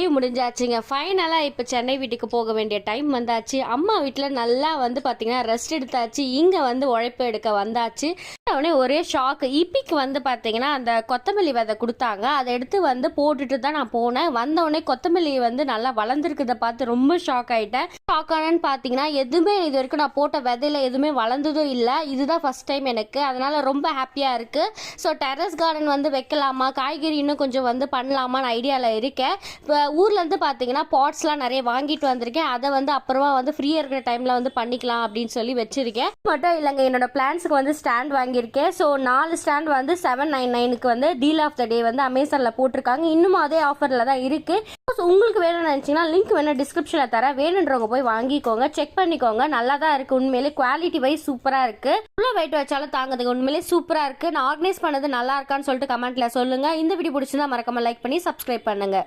போய் முடிஞ்சாச்சுங்க. ஃபைனலாக இப்போ சென்னை வீட்டுக்கு போக வேண்டிய டைம் வந்தாச்சு. அம்மா வீட்டில் நல்லா வந்து பார்த்தீங்கன்னா ரெஸ்ட் எடுத்தாச்சு. இங்கே வந்து உழைப்பு எடுக்க வந்தாச்சு. உடனே ஒரே ஷாக்கு. இப்பிக்கு வந்து பார்த்தீங்கன்னா அந்த கொத்தமல்லி விதை கொடுத்தாங்க. அதை எடுத்து வந்து போட்டுட்டு தான் நான் போனேன். வந்தவுடனே கொத்தமல்லி வந்து நல்லா வளர்ந்துருக்குதை பார்த்து ரொம்ப ஷாக் ஆகிட்டேன். ஷாக் ஆனேன்னு பார்த்தீங்கன்னா எதுவுமே இது வரைக்கும் நான் போட்ட விதையில எதுவுமே வளர்ந்ததும் இல்லை. இதுதான் ஃபர்ஸ்ட் டைம் எனக்கு. அதனால ரொம்ப ஹாப்பியாக இருக்குது. ஸோ டெரஸ் கார்டன் வந்து வைக்கலாமா, காய்கறி இன்னும் கொஞ்சம் வந்து பண்ணலாமான்னு ஐடியாவில் இருக்கேன். இப்போ ஊர்லேருந்து பார்த்தீங்கன்னா பாட்ஸ்லாம் நிறைய வாங்கிட்டு வந்திருக்கேன். அதை வந்து அப்புறமா வந்து ஃப்ரீயாக இருக்கிற டைமில் வந்து பண்ணிக்கலாம் அப்படின்னு சொல்லி வச்சுருக்கேன். மட்டும் இல்லைங்க, என்னோட பிளான்ஸுக்கு வந்து ஸ்டாண்ட் வாங்கியிருக்கேன். ஸோ 4 ஸ்டாண்ட் வந்து 799க்கு வந்து டீல் ஆஃப் த டே வந்து அமேசானில் போட்டிருக்காங்க. இன்னும் அதே ஆஃபரில் தான் இருக்குது. ஸோ உங்களுக்கு வேணும்னு நினச்சிங்கன்னா லிங்க் வேணும் டிஸ்கிரிப்ஷனில் தரேன். வேணுன்றவங்க போய் வாங்கிக்கோங்க, செக் பண்ணிக்கோங்க. நல்லா தான் இருக்குது. உண்மையிலே குவாலிட்டி வைஸ் சூப்பராக இருக்குது. இவ்வளோ வெயிட் வச்சாலும் தாங்குதுங்க. உண்மையிலே சூப்பராக இருக்குது. நான் ஆர்கனைஸ் பண்ணது நல்லா இருக்கான்னு சொல்லிட்டு கமெண்ட்டில் சொல்லுங்கள். இந்த வீடியோ பிடிச்சிருந்தா மறக்காமல் லைக் பண்ணி சப்ஸ்கிரைப் பண்ணுங்கள்.